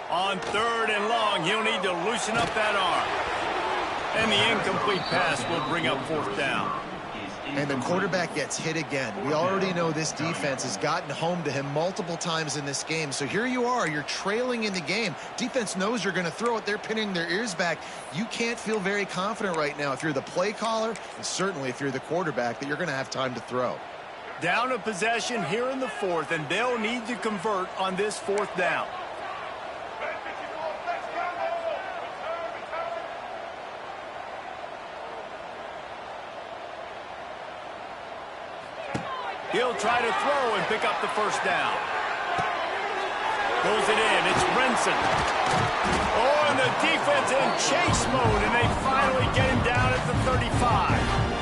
On 3rd and long, he'll need to loosen up that arm. And the incomplete pass will bring up 4th down. And the quarterback gets hit again. We already know this defense has gotten home to him multiple times in this game. So here you are, you're trailing in the game. Defense knows you're going to throw it. They're pinning their ears back. You can't feel very confident right now if you're the play caller, and certainly if you're the quarterback, that you're going to have time to throw. Down a possession here in the 4th, and they'll need to convert on this 4th down. He'll try to throw and pick up the 1st down. Goes it in. It's Brinson. Oh, and the defense in chase mode, and they finally get him down at the 35.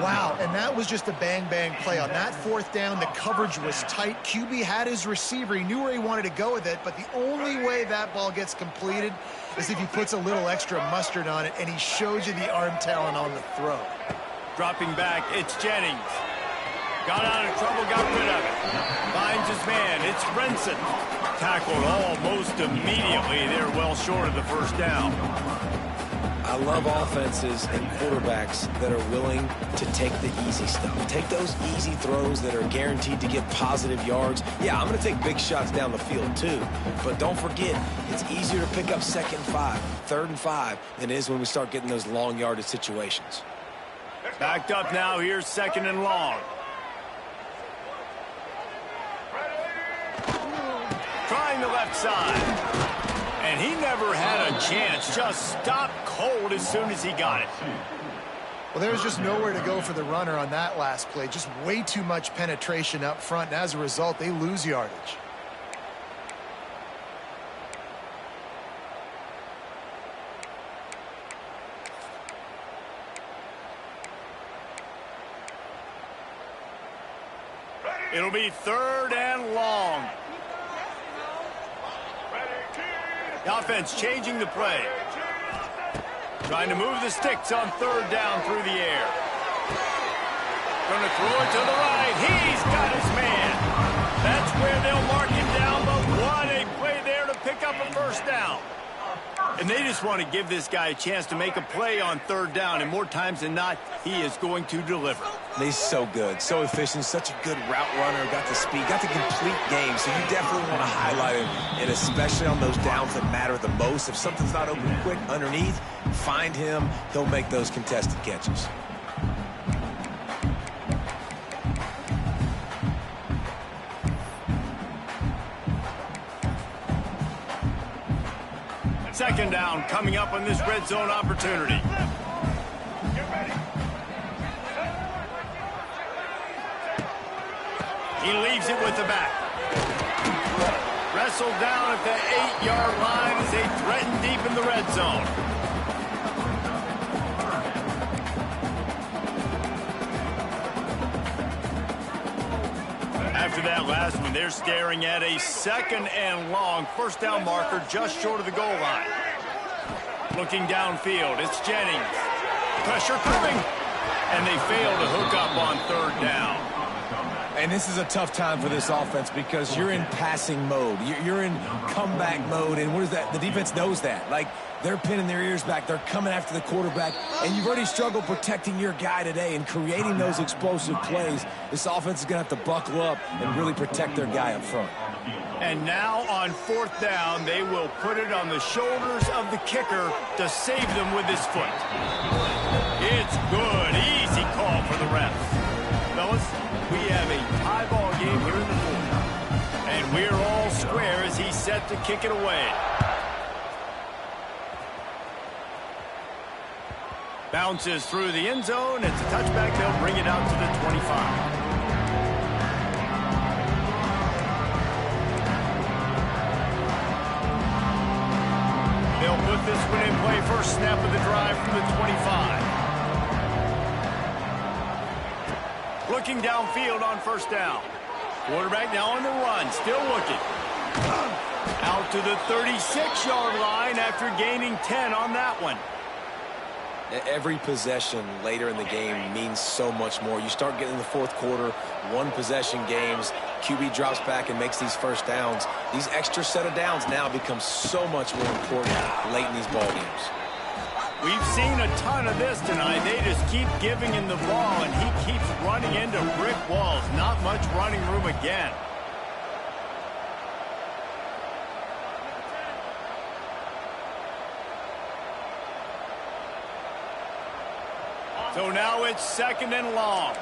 Wow, and that was just a bang-bang play. On that 4th down, the coverage was tight. QB had his receiver. He knew where he wanted to go with it, but the only way that ball gets completed is if he puts a little extra mustard on it, and he shows you the arm talent on the throw. Dropping back, it's Jennings. Got out of trouble, got rid of it. Finds his man, it's Brinson. Tackled almost immediately. They're well short of the 1st down. I love offenses and quarterbacks that are willing to take the easy stuff. Take those easy throws that are guaranteed to get positive yards. Yeah, I'm going to take big shots down the field too. But don't forget, it's easier to pick up 2nd and 5, 3rd and 5 than it is when we start getting those long yardage situations. Backed up now, here's 2nd and long. Trying the left side. And he never had a chance. Just stopped cold as soon as he got it. Well, there was just nowhere to go for the runner on that last play. Just way too much penetration up front. And as a result, they lose yardage. It'll be 3rd and long. The offense changing the play. Trying to move the sticks on 3rd down through the air. Going to throw it to the right. He's got his man. That's where they'll mark him down, but what a play there to pick up a 1st down. And they just want to give this guy a chance to make a play on 3rd down, and more times than not, he is going to deliver. He's so good, so efficient, such a good route runner, got the speed, got the complete game, so you definitely want to highlight him, and especially on those downs that matter the most. If something's not open quick underneath, find him, he'll make those contested catches. Second down coming up on this red zone opportunity. He leaves it with the back. Wrestled down at the 8-yard line as they threaten deep in the red zone. After that last one, they're staring at a 2nd and long. 1st down marker just short of the goal line. Looking downfield, it's Jennings. Pressure coming. And they fail to hook up on 3rd down. And this is a tough time for this offense because you're in passing mode. You're in comeback mode, and what is that? The defense knows that. Like, they're pinning their ears back. They're coming after the quarterback, and you've already struggled protecting your guy today and creating those explosive plays. This offense is going to have to buckle up and really protect their guy up front. And now on 4th down, they will put it on the shoulders of the kicker to save them with his foot. It's good. Easy call for the ref. Fellas, we have a tie ball game here in the 4th. And we're all square as he's set to kick it away. Bounces through the end zone. It's a touchback. They'll bring it out to the 25. They'll put this one in play. First snap of the drive from the 25. Looking downfield on 1st down. Quarterback now on the run. Still looking. Out to the 36-yard line after gaining 10 on that one. Every possession later in the game means so much more. You start getting in the 4th quarter, 1-possession games, QB drops back and makes these first downs. These extra set of downs now become so much more important late in these ball games. We've seen a ton of this tonight. They just keep giving him the ball, and he keeps running into brick walls. Not much running room again. So now it's 2nd and long.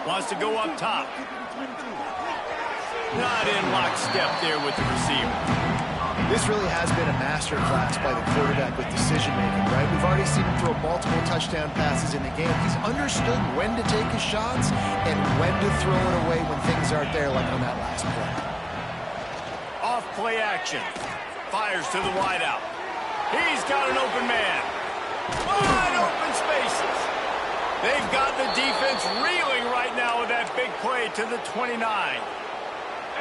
Wants to go up top. Not in lockstep there with the receiver. This really has been a masterclass by the quarterback with decision-making, right? We've already seen him throw multiple touchdown passes in the game. He's understood when to take his shots and when to throw it away when things aren't there, like on that last play. Off play action. Fires to the wideout. He's got an open man. Wide open spaces. They've got the defense reeling right now with that big play to the 29.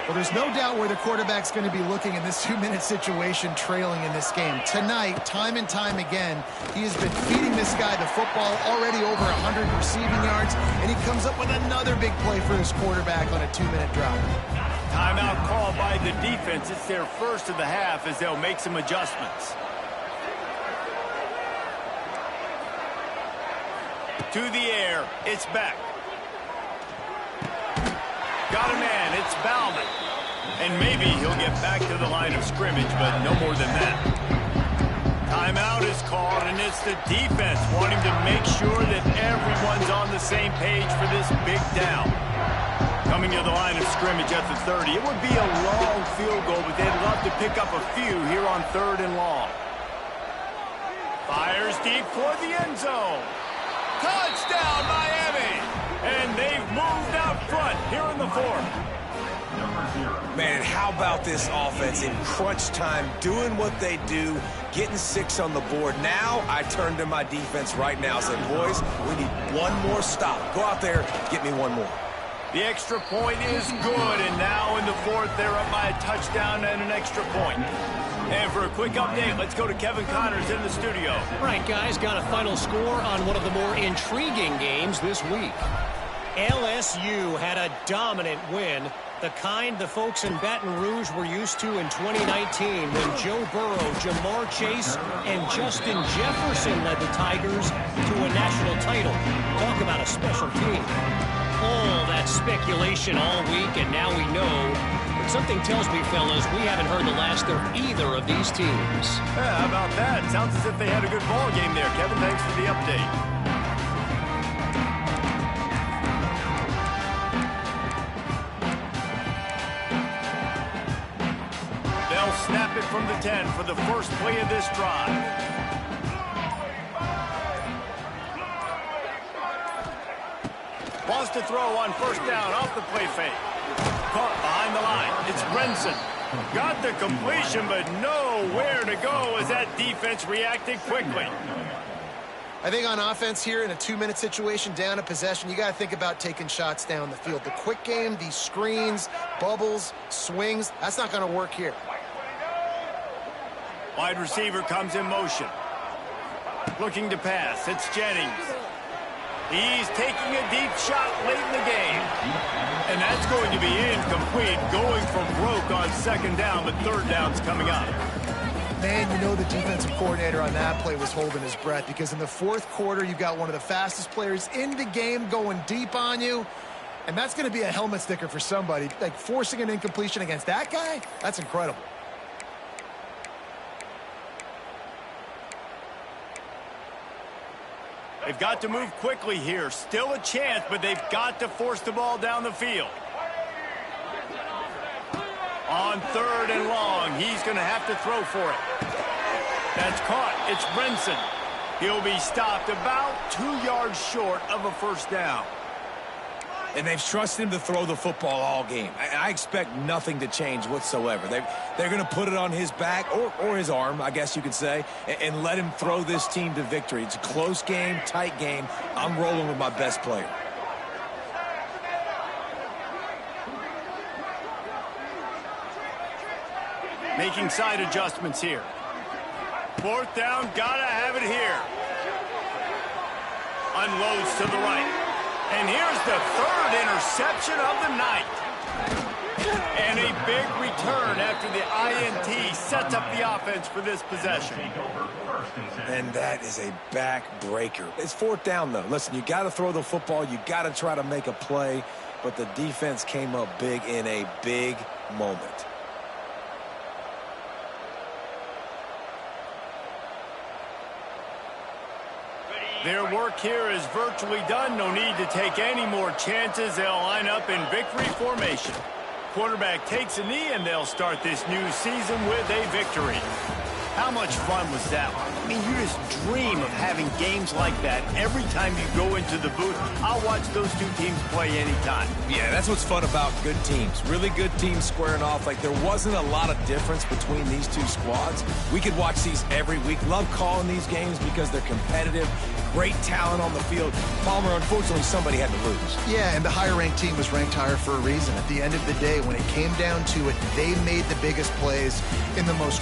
Well, there's no doubt where the quarterback's going to be looking in this 2-minute situation trailing in this game. Tonight, time and time again, he has been feeding this guy the football, already over 100 receiving yards, and he comes up with another big play for his quarterback on a 2-minute drive. Timeout called by the defense. It's their first of the half as they'll make some adjustments. To the air, it's Beck. Got a man, it's Bauman. And maybe he'll get back to the line of scrimmage, but no more than that. Timeout is called, and it's the defense wanting to make sure that everyone's on the same page for this big down. Coming to the line of scrimmage at the 30. It would be a long field goal, but they'd love to pick up a few here on 3rd and long. Fires deep for the end zone. Touchdown, Miami! And they've moved out front here in the 4th. Man, how about this offense in crunch time, doing what they do, getting 6 on the board. Now I turn to my defense right now and say, boys, we need one more stop. Go out there, get me one more. The extra point is good, and now in the 4th, they're up by a touchdown and an extra point. And for a quick update, let's go to Kevin Connors in the studio. Right, guys, got a final score on one of the more intriguing games this week. LSU had a dominant win, the kind the folks in Baton Rouge were used to in 2019 when Joe Burrow, Jamar Chase, and Justin Jefferson led the Tigers to a national title. Talk about a special team. All that speculation all week, and now we know. But something tells me, fellas, we haven't heard the last of either of these teams. Yeah, how about that? Sounds as if they had a good ball game there. Kevin, thanks for the update. They'll snap it from the 10 for the first play of this drive. Wants to throw on 1st down off the play fake. Caught behind the line. It's Brinson. Got the completion, but nowhere to go as that defense reacted quickly. I think on offense here in a 2-minute situation, down a possession, you got to think about taking shots down the field. The quick game, these screens, bubbles, swings, that's not going to work here. Wide receiver comes in motion. Looking to pass. It's Jennings. He's taking a deep shot late in the game. And that's going to be incomplete, going from broke on 2nd down, but 3rd down's coming up. Man, you know the defensive coordinator on that play was holding his breath because in the 4th quarter, you've got one of the fastest players in the game going deep on you. And that's going to be a helmet sticker for somebody. Like forcing an incompletion against that guy, that's incredible. They've got to move quickly here. Still a chance, but they've got to force the ball down the field. On 3rd and long, he's going to have to throw for it. That's caught. It's Brinson. He'll be stopped about 2 yards short of a 1st down. And they've trusted him to throw the football all game. I expect nothing to change whatsoever. They're going to put it on his back, or his arm, I guess you could say, and let him throw this team to victory. It's a close game, tight game. I'm rolling with my best player. Making side adjustments here. 4th down, gotta have it here. Unloads to the right. And here's the third interception of the night. And a big return after the INT sets up the offense for this possession. And that is a back-breaker. It's fourth down, though. Listen, you got to throw the football. You got to try to make a play. But the defense came up big in a big moment. Their work here is virtually done. No need to take any more chances. They'll line up in victory formation. Quarterback takes a knee, and they'll start this new season with a victory. How much fun was that one? I mean, you just dream of having games like that every time you go into the booth. I'll watch those two teams play anytime. Yeah, that's what's fun about good teams. Really good teams squaring off. Like, there wasn't a lot of difference between these two squads. We could watch these every week. Love calling these games because they're competitive. Great talent on the field. Palmer, unfortunately, somebody had to lose. Yeah, and the higher-ranked team was ranked higher for a reason. At the end of the day, when it came down to it, they made the biggest plays in the most